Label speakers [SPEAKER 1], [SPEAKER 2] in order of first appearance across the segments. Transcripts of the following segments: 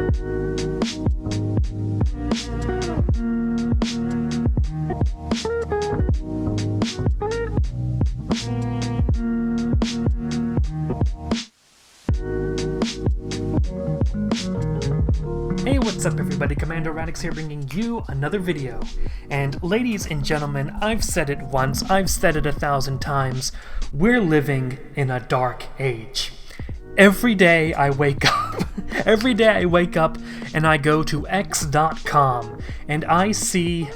[SPEAKER 1] Hey, what's up everybody, cmdrradix here bringing you another video. And ladies and gentlemen, I've said it once, I've said it 1,000 times, we're living in a dark age. Every day I wake up, and I go to x.com and I see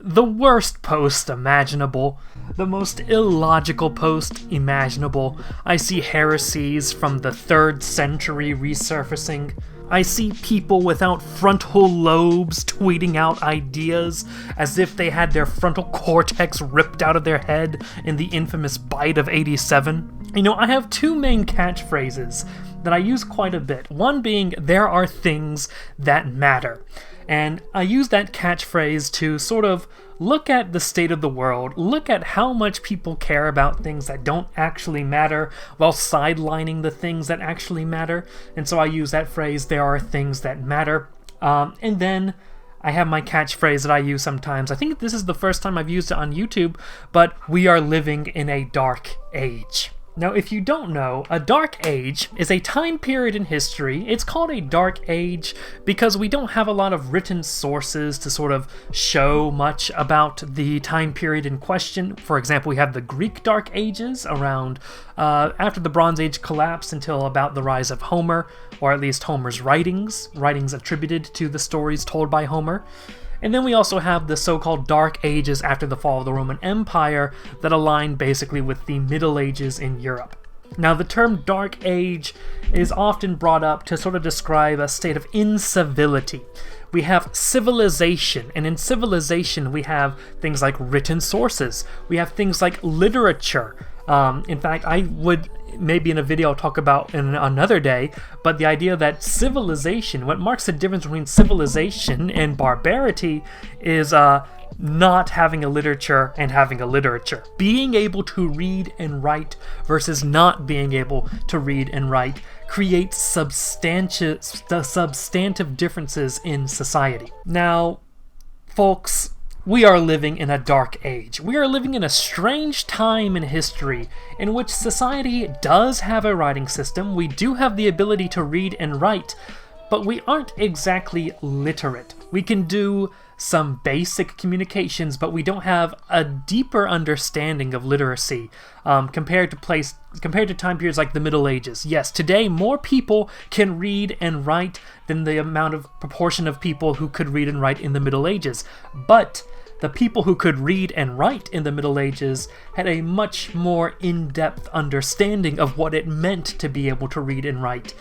[SPEAKER 1] the worst post imaginable, the most illogical post imaginable. I see heresies from the 3rd century resurfacing. I see people without frontal lobes tweeting out ideas as if they had their frontal cortex ripped out of their head in the infamous bite of 87. You know, I have 2 main catchphrases that I use quite a bit. One being, there are things that matter. And I use that catchphrase to sort of look at the state of the world, look at how much people care about things that don't actually matter while sidelining the things that actually matter. And so I use that phrase, there are things that matter. And then I have my catchphrase that I use sometimes. I think this is the first time I've used it on YouTube, but we are living in a dark age. Now, if you don't know, a dark age is a time period in history. It's called a dark age because we don't have a lot of written sources to sort of show much about the time period in question. For example, we have the Greek Dark Ages around after the Bronze Age collapsed until about the rise of Homer, or at least Homer's writings attributed to the stories told by Homer. And then we also have the so-called Dark Ages after the fall of the Roman Empire that align basically with the Middle Ages in Europe. Now, the term Dark Age is often brought up to sort of describe a state of incivility. We have civilization, and in civilization we have things like written sources. We have things like literature. In fact, I would maybe in a video I'll talk about in another day, but the idea that civilization, what marks the difference between civilization and barbarity is not having a literature and having a literature. Being able to read and write versus not being able to read and write creates substantive differences in society. Now, folks, we are living in a dark age. We are living in a strange time in history in which society does have a writing system. We do have the ability to read and write, but we aren't exactly literate. We can do some basic communications, but we don't have a deeper understanding of literacy compared to time periods like the Middle Ages. Yes, today more people can read and write than the amount of proportion of people who could read and write in the Middle Ages. But the people who could read and write in the Middle Ages had a much more in-depth understanding of what it meant to be able to read and write,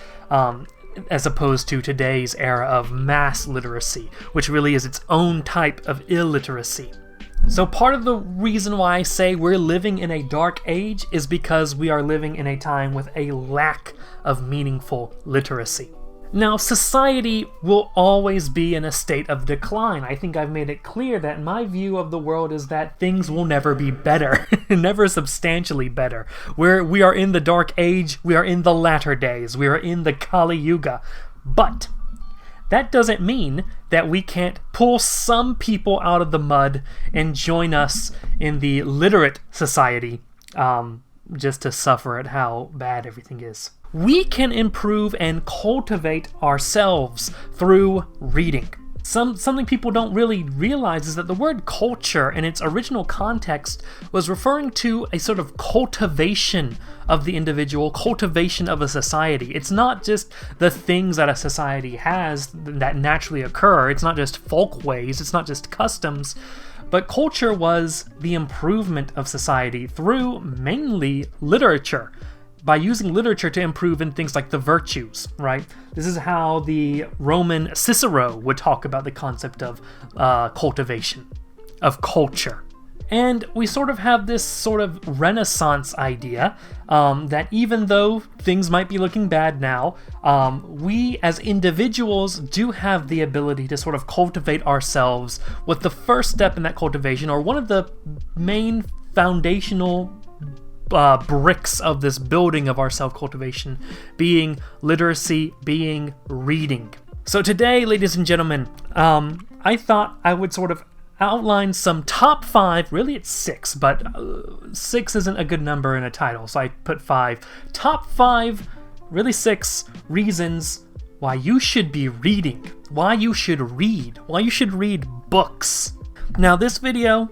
[SPEAKER 1] as opposed to today's era of mass literacy, which really is its own type of illiteracy. So part of the reason why I say we're living in a dark age is because we are living in a time with a lack of meaningful literacy. Now, society will always be in a state of decline. I think I've made it clear that my view of the world is that things will never be better, never substantially better. We are in the dark age, we are in the latter days, we are in the Kali Yuga. But that doesn't mean that we can't pull some people out of the mud and join us in the literate society, just to suffer at how bad everything is. We can improve and cultivate ourselves through reading. Something people don't really realize is that the word culture in its original context was referring to a sort of cultivation of the individual, cultivation of a society. It's not just the things that a society has that naturally occur. It's not just folkways, it's not just customs. But culture was the improvement of society through mainly literature, by using literature to improve in things like the virtues, right? This is how the Roman Cicero would talk about the concept of cultivation, of culture. And we sort of have this sort of Renaissance idea that even though things might be looking bad now, we as individuals do have the ability to sort of cultivate ourselves, with the first step in that cultivation, or one of the main foundational bricks of this building of our self-cultivation, being literacy, being reading. So today, ladies and gentlemen, I thought I would sort of outline some top 5, really it's 6, but 6 isn't a good number in a title, so I put 5. Top 5, really 6, reasons why you should be reading, why you should read books. Now this video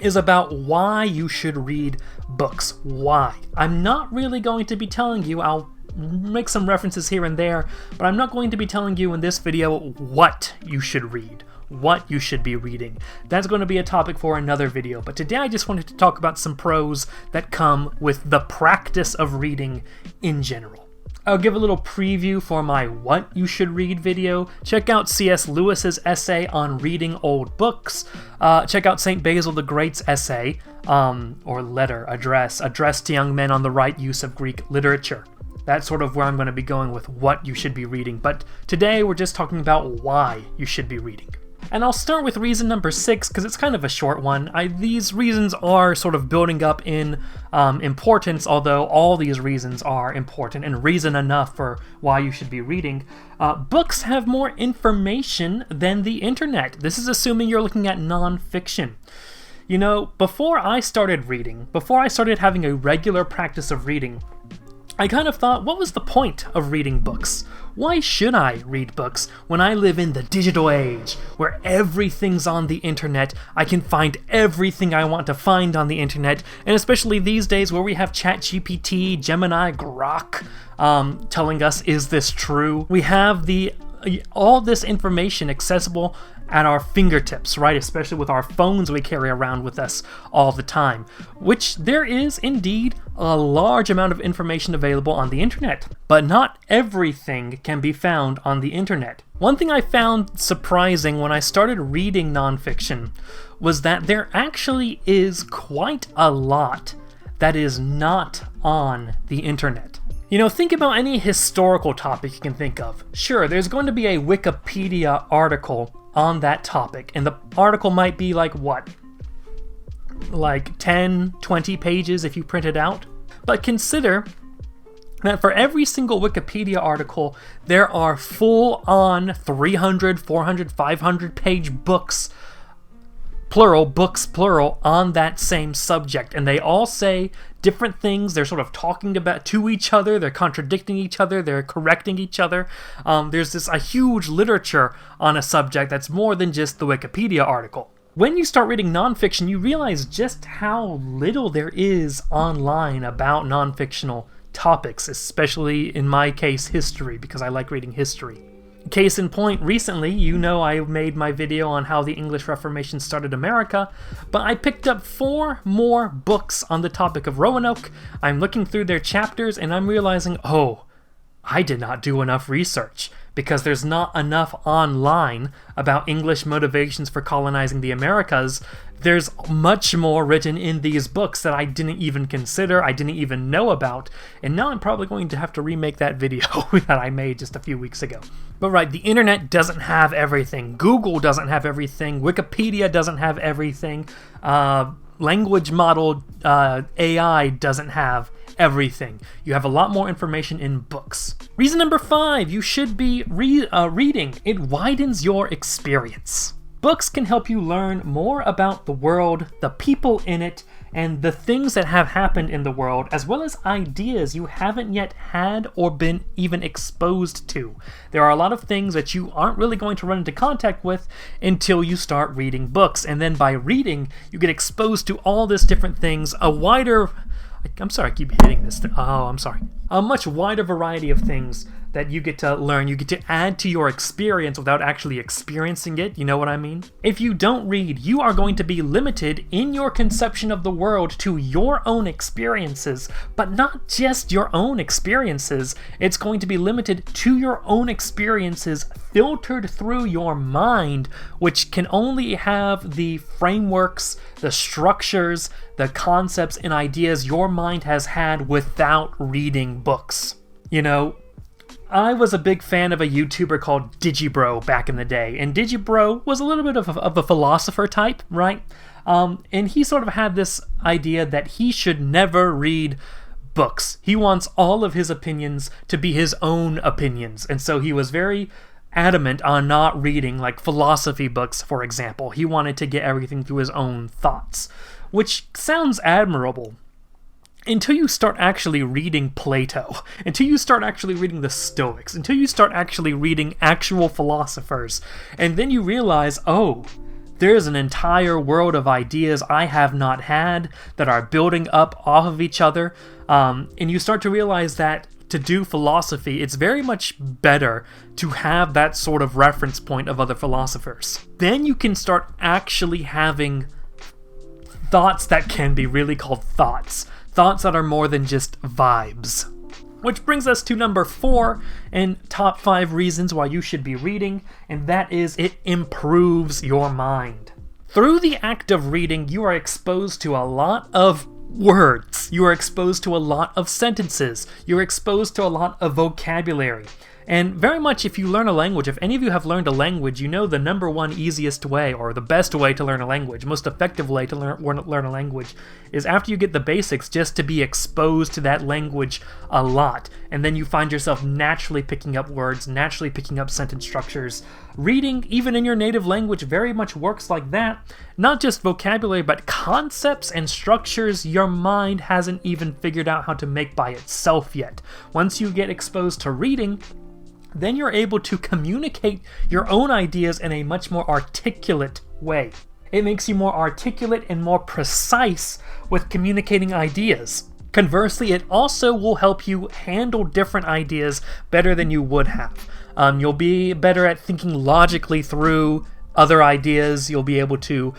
[SPEAKER 1] is about why you should read books. Why? I'm not really going to be telling you, I'll make some references here and there, but I'm not going to be telling you in this video what you should read, what you should be reading. That's going to be a topic for another video, but today I just wanted to talk about some pros that come with the practice of reading in general. I'll give a little preview for my What You Should Read video. Check out C.S. Lewis's essay on reading old books. Check out St. Basil the Great's essay, or letter, address to young men on the right use of Greek literature. That's sort of where I'm going to be going with what you should be reading, but today we're just talking about why you should be reading. And I'll start with reason number 6 because it's kind of a short one. These reasons are sort of building up in importance, although all these reasons are important and reason enough for why you should be reading. Books have more information than the internet. This is assuming you're looking at nonfiction. You know, before I started reading, before I started having a regular practice of reading, I kind of thought, what was the point of reading books? Why should I read books when I live in the digital age, where everything's on the internet, I can find everything I want to find on the internet, and especially these days where we have ChatGPT, Gemini, Grok, telling us, is this true? We have all this information accessible at our fingertips, right? Especially with our phones we carry around with us all the time, which there is indeed a large amount of information available on the internet, but not everything can be found on the internet. One thing I found surprising when I started reading nonfiction was that there actually is quite a lot that is not on the internet. You know, think about any historical topic you can think of. Sure, there's going to be a Wikipedia article on that topic, and the article might be like, what? Like 10, 20 pages if you print it out? But consider that for every single Wikipedia article, there are full-on 300, 400, 500 page books, books plural, on that same subject, and they all say different things. They're sort of talking about to each other, they're contradicting each other, they're correcting each other. There's a huge literature on a subject that's more than just the Wikipedia article. When you start reading nonfiction, you realize just how little there is online about nonfictional topics, especially in my case, history, because I like reading history. Case in point, recently, you know I made my video on how the English Reformation started America, but I picked up 4 more books on the topic of Roanoke. I'm looking through their chapters and I'm realizing, oh, I did not do enough research, because there's not enough online about English motivations for colonizing the Americas. There's much more written in these books that I didn't even consider, I didn't even know about, and now I'm probably going to have to remake that video that I made just a few weeks ago. But right, the internet doesn't have everything, Google doesn't have everything, Wikipedia doesn't have everything, language model AI doesn't have everything. You have a lot more information in books. Reason number 5, you should be reading. It widens your experience. Books can help you learn more about the world, the people in it, and the things that have happened in the world, as well as ideas you haven't yet had or been even exposed to. There are a lot of things that you aren't really going to run into contact with until you start reading books, and then by reading, you get exposed to all these different things, I'm sorry, I keep hitting this. I'm sorry. A much wider variety of things that you get to learn. You get to add to your experience without actually experiencing it. You know what I mean? If you don't read, you are going to be limited in your conception of the world to your own experiences, but not just your own experiences. It's going to be limited to your own experiences filtered through your mind, which can only have the frameworks, the structures, the concepts and ideas your mind has had without reading books. You know, I was a big fan of a YouTuber called Digibro back in the day, and Digibro was a little bit of a philosopher type, right? And he sort of had this idea that he should never read books. He wants all of his opinions to be his own opinions, and so he was very adamant on not reading like philosophy books, for example. He wanted to get everything through his own thoughts, which sounds admirable until you start actually reading Plato, until you start actually reading the Stoics, until you start actually reading actual philosophers, and then you realize, oh, there's an entire world of ideas I have not had that are building up off of each other, and you start to realize that to do philosophy, it's very much better to have that sort of reference point of other philosophers. Then you can start actually having thoughts that can be really called thoughts that are more than just vibes. Which brings us to number 4 and top 5 reasons why you should be reading, and that is it improves your mind. Through the act of reading, you are exposed to a lot of words, you are exposed to a lot of sentences, you're exposed to a lot of vocabulary. And very much if you learn a language, if any of you have learned a language, you know the number one easiest way, or the best way to learn a language, most effective way to learn a language, is after you get the basics, just to be exposed to that language a lot. And then you find yourself naturally picking up words, naturally picking up sentence structures. Reading, even in your native language, very much works like that. Not just vocabulary, but concepts and structures your mind hasn't even figured out how to make by itself yet. Once you get exposed to reading, then you're able to communicate your own ideas in a much more articulate way. It makes you more articulate and more precise with communicating ideas. Conversely, it also will help you handle different ideas better than you would have. You'll be better at thinking logically through other ideas. You'll be able to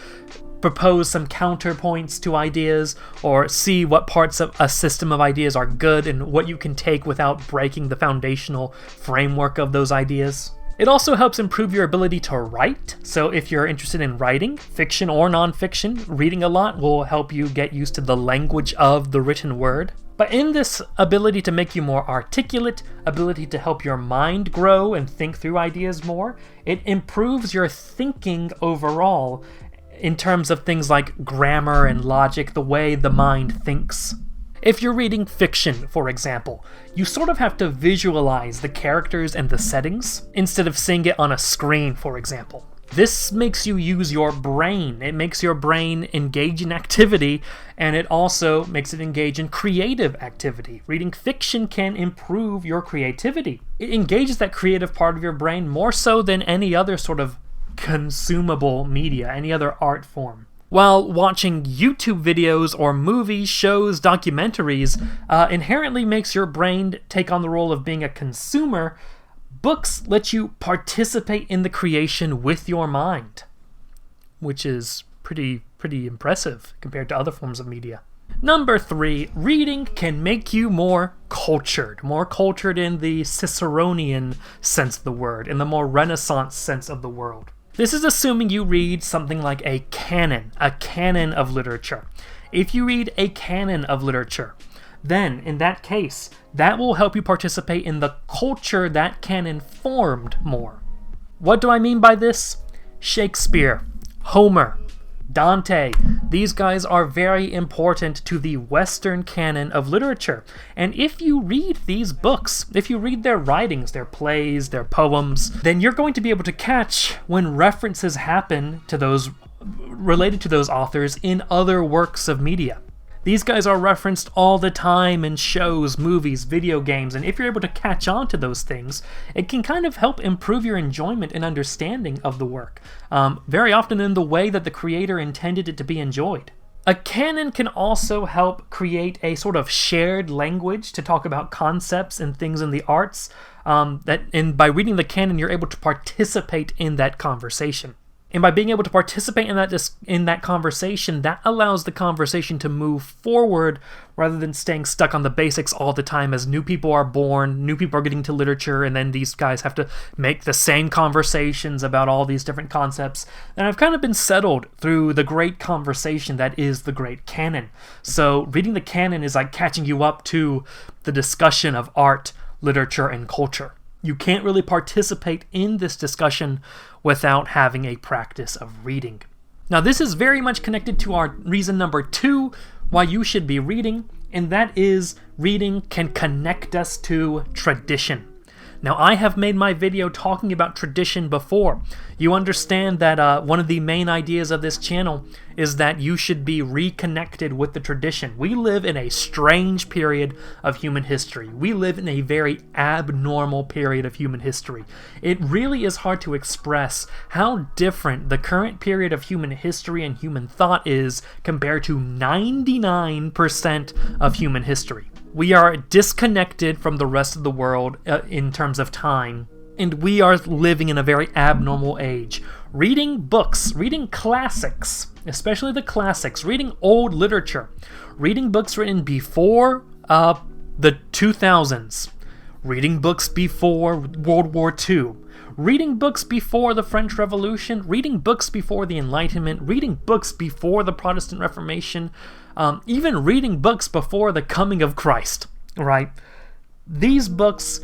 [SPEAKER 1] propose some counterpoints to ideas, or see what parts of a system of ideas are good and what you can take without breaking the foundational framework of those ideas. It also helps improve your ability to write, so if you're interested in writing, fiction or nonfiction, reading a lot will help you get used to the language of the written word. But in this ability to make you more articulate, ability to help your mind grow and think through ideas more, it improves your thinking overall, in terms of things like grammar and logic, the way the mind thinks. If you're reading fiction, for example, you sort of have to visualize the characters and the settings instead of seeing it on a screen, for example. This makes you use your brain. It makes your brain engage in activity, and it also makes it engage in creative activity. Reading fiction can improve your creativity. It engages that creative part of your brain more so than any other sort of consumable media, any other art form. While watching YouTube videos or movies, shows, documentaries inherently makes your brain take on the role of being a consumer, books let you participate in the creation with your mind, which is pretty impressive compared to other forms of media. Number 3, reading can make you more cultured in the Ciceronian sense of the word, in the more Renaissance sense of the world. This is assuming you read something like a canon of literature. If you read a canon of literature, then in that case, that will help you participate in the culture that canon formed more. What do I mean by this? Shakespeare, Homer, Dante, these guys are very important to the Western canon of literature. And if you read these books, if you read their writings, their plays, their poems, then you're going to be able to catch when references happen to those related to those authors in other works of media. These guys are referenced all the time in shows, movies, video games, and if you're able to catch on to those things, it can kind of help improve your enjoyment and understanding of the work, very often in the way that the creator intended it to be enjoyed. A canon can also help create a sort of shared language to talk about concepts and things in the arts, and by reading the canon, you're able to participate in that conversation. And by being able to participate in that conversation, that allows the conversation to move forward rather than staying stuck on the basics all the time as new people are born, new people are getting to literature, and then these guys have to make the same conversations about all these different concepts. And I've kind of been settled through the great conversation that is the great canon. So reading the canon is like catching you up to the discussion of art, literature, and culture. You can't really participate in this discussion without having a practice of reading. Now, this is very much connected to our reason number 2 why you should be reading, and that is reading can connect us to tradition. Now, I have made my video talking about tradition before. You understand that one of the main ideas of this channel is that you should be reconnected with the tradition. We live in a strange period of human history. We live in a very abnormal period of human history. It really is hard to express how different the current period of human history and human thought is compared to 99% of human history. We are disconnected from the rest of the world in terms of time, and we are living in a very abnormal age. Reading books, reading classics, especially the classics, reading old literature, reading books written before the 2000s, reading books before World War II, reading books before the French Revolution, reading books before the Enlightenment, reading books before the Protestant Reformation, even reading books before the coming of Christ, right? These books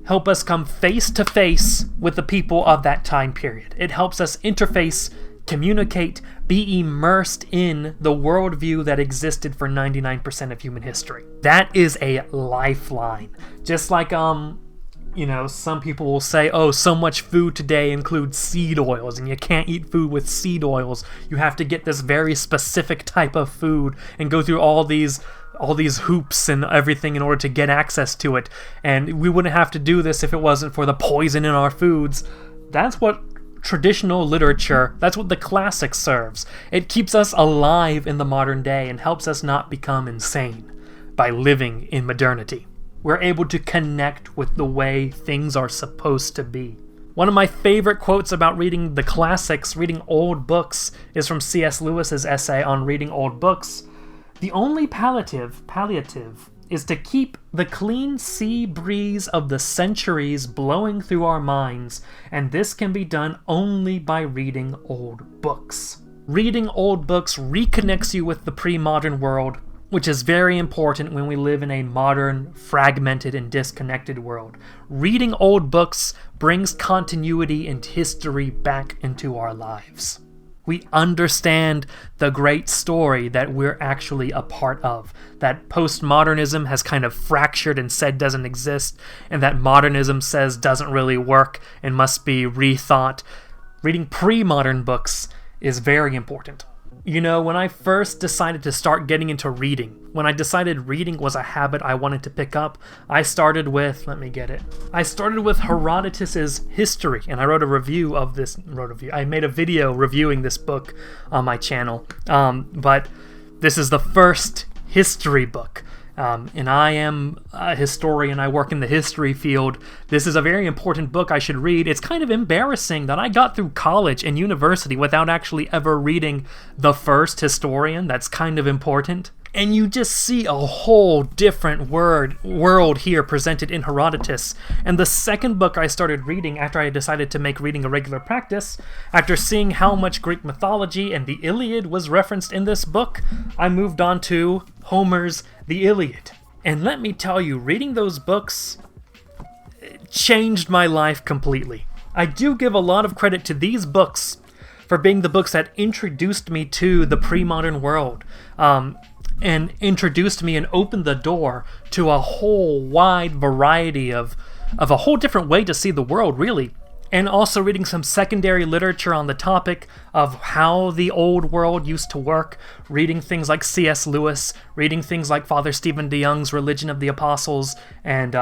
[SPEAKER 1] help us come face to face with the people of that time period. It helps us interface, communicate, be immersed in the worldview that existed for 99% of human history. That is a lifeline. Just like, you know, some people will say, oh, so much food today includes seed oils, and you can't eat food with seed oils. You have to get this very specific type of food and go through all these hoops and everything in order to get access to it. And we wouldn't have to do this if it wasn't for the poison in our foods. That's what traditional literature, that's what the classics serves. It keeps us alive in the modern day and helps us not become insane by living in modernity. We're able to connect with the way things are supposed to be. One of my favorite quotes about reading the classics, reading old books, is from C.S. Lewis's essay on reading old books. The only palliative is to keep the clean sea breeze of the centuries blowing through our minds, and this can be done only by reading old books. Reading old books reconnects you with the pre-modern world, which is very important when we live in a modern, fragmented, and disconnected world. Reading old books brings continuity and history back into our lives. We understand the great story that we're actually a part of, that postmodernism has kind of fractured and said doesn't exist, and that modernism says doesn't really work and must be rethought. Reading pre-modern books is very important. You know, when I first decided to start getting into reading, when I decided reading was a habit I wanted to pick up, I started with, I started with Herodotus's History, and I wrote a review of this, I made a video reviewing this book on my channel, but this is the first history book. And I am a historian, I work in the history field. This is a very important book I should read. It's kind of embarrassing that I got through college and university without actually ever reading the first historian. That's kind of important. And you just see a whole different world here presented in Herodotus. And the second book I started reading after I decided to make reading a regular practice, after seeing how much Greek mythology and the Iliad was referenced in this book, I moved on to Homer's The Iliad. And let me tell you, reading those books changed my life completely. I do give a lot of credit to these books for being the books that introduced me to the pre-modern world. And introduced me and opened the door to a whole wide variety of a whole different way to see the world, really. And also reading some secondary literature on the topic of how the old world used to work, reading things like C.S. Lewis, reading things like Father Stephen DeYoung's Religion of the Apostles, and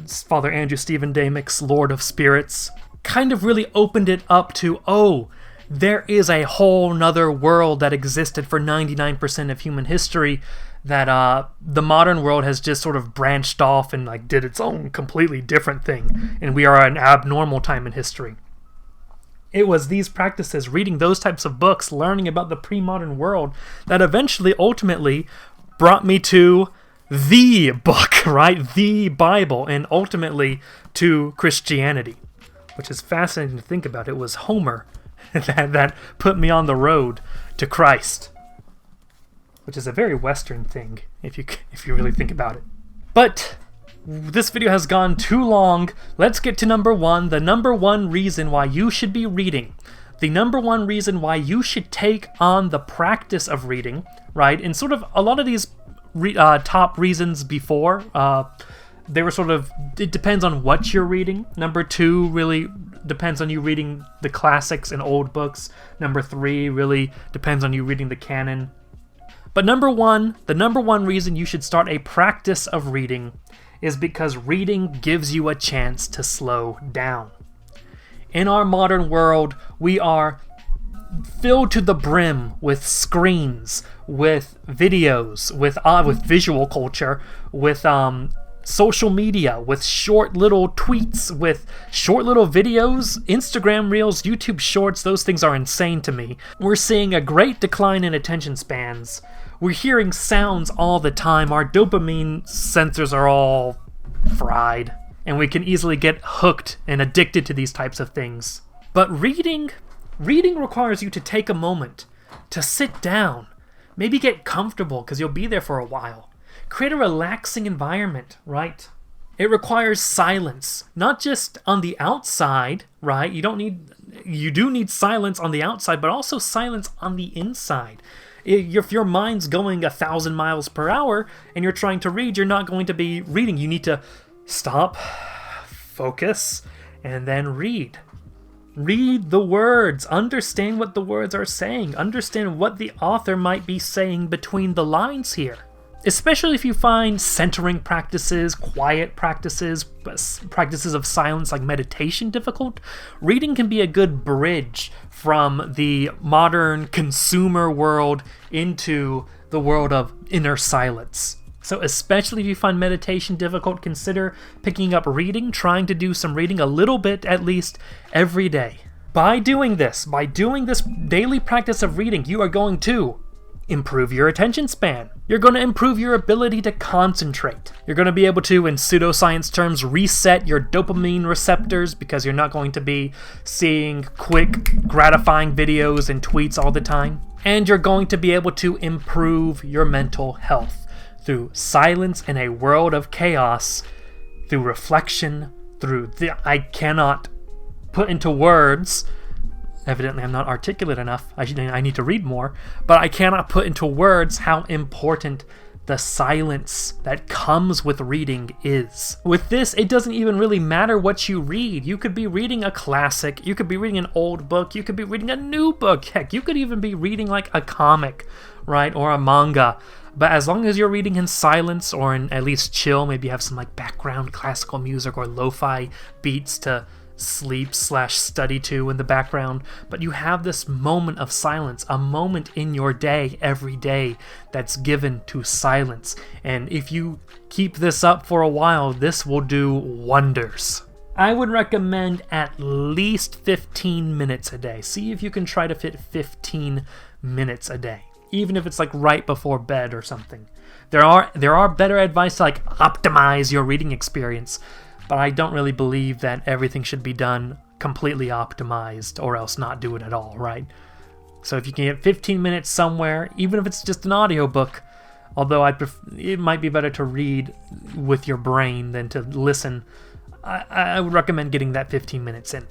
[SPEAKER 1] Father Andrew Stephen Damick's Lord of Spirits, kind of really opened it up to, oh, there is a whole nother world that existed for 99% of human history that the modern world has just sort of branched off and like did its own completely different thing, and we are at an abnormal time in history. It was these practices, reading those types of books, learning about the pre-modern world, that eventually, ultimately, brought me to the book, right? The Bible, and ultimately to Christianity, which is fascinating to think about. It was Homer that put me on the road to Christ, which is a very Western thing if you really think about it. But this video has gone too long. Let's get to number one, the number one reason why you should be reading. The number one reason why you should take on the practice of reading, right? And sort of a lot of these top reasons before, they were sort of, it depends on what you're reading. Number 2 really depends on you reading the classics and old books. Number 3 really depends on you reading the canon. But number 1, the number 1 reason you should start a practice of reading is because reading gives you a chance to slow down. In our modern world, we are filled to the brim with screens, with videos, with visual culture, with social media, with short little tweets, with short little videos, Instagram Reels, YouTube Shorts. Those things are insane to me. We're seeing a great decline in attention spans. We're hearing sounds all the time. Our dopamine sensors are all fried, and we can easily get hooked and addicted to these types of things. But reading requires you to take a moment to sit down, maybe get comfortable because you'll be there for a while. Create a relaxing environment, right? It requires silence, not just on the outside, right? You do need silence on the outside, but also silence on the inside. If your mind's going 1,000 miles per hour and you're trying to read, you're not going to be reading. You need to stop, focus, and then read. Read the words. Understand what the words are saying. Understand what the author might be saying between the lines here. Especially if you find centering practices, quiet practices, practices of silence like meditation difficult, reading can be a good bridge from the modern consumer world into the world of inner silence. So especially if you find meditation difficult, consider picking up reading, trying to do some reading a little bit at least every day. By doing this daily practice of reading, you are going to improve your attention span. You're going to improve your ability to concentrate. You're going to be able to, in pseudoscience terms, reset your dopamine receptors because you're not going to be seeing quick, gratifying videos and tweets all the time. And you're going to be able to improve your mental health through silence in a world of chaos, through reflection, I cannot put into words. Evidently, I'm not articulate enough. I need to read more. But I cannot put into words how important the silence that comes with reading is. With this, it doesn't even really matter what you read. You could be reading a classic. You could be reading an old book. You could be reading a new book. Heck, you could even be reading like a comic, right? Or a manga. But as long as you're reading in silence or in at least chill, maybe you have some like background classical music or lo-fi beats to sleep/study to in the background, but you have this moment of silence, a moment in your day every day that's given to silence. And if you keep this up for a while, this will do wonders. I would recommend at least 15 minutes a day. See if you can try to fit 15 minutes a day, even if it's like right before bed or something. There are better advice to like optimize your reading experience, but I don't really believe that everything should be done completely optimized or else not do it at all, right? So if you can get 15 minutes somewhere, even if it's just an audiobook, although it might be better to read with your brain than to listen, I would recommend getting that 15 minutes in.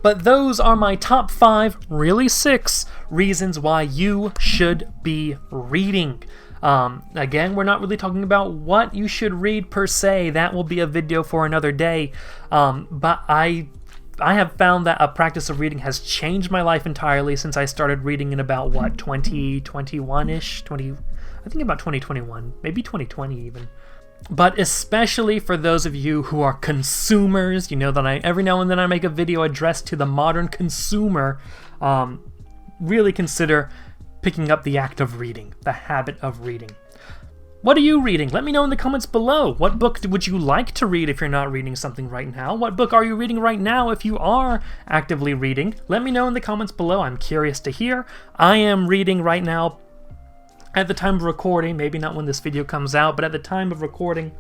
[SPEAKER 1] But those are my top 5, really 6, reasons why you should be reading. Again, we're not really talking about what you should read per se. That will be a video for another day. But I have found that a practice of reading has changed my life entirely since I started reading in about, 2021-ish? I think about 2021, maybe 2020 even. But especially for those of you who are consumers, you know that every now and then I make a video addressed to the modern consumer, really consider picking up the act of reading, the habit of reading. What are you reading? Let me know in the comments below. What book would you like to read if you're not reading something right now? What book are you reading right now if you are actively reading? Let me know in the comments below. I'm curious to hear. I am reading right now, at the time of recording, maybe not when this video comes out, but at the time of recording,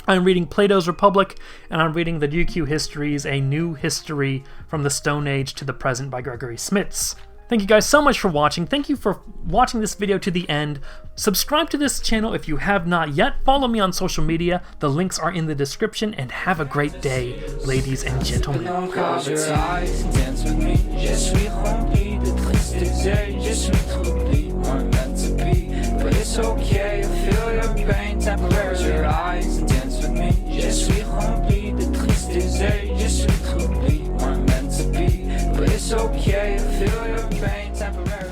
[SPEAKER 1] I'm reading Plato's Republic, and I'm reading the Ryukyu Histories, A New History from the Stone Age to the Present by Gregory Smits. Thank you guys so much for watching. Thank you for watching this video to the end. Subscribe to this channel if you have not yet. Follow me on social media. The links are in the description, and have a great day, ladies and gentlemen.
[SPEAKER 2] Close your eyes and dance with me. Je suis rempli de tristesse. Je suis troublé, weren't meant to be. But it's okay, I feel your pain temporary. Close your eyes and dance with me. Je suis rempli de triste désir. Je suis troublé, we're meant to be. But it's okay, I feel your pain temporarily.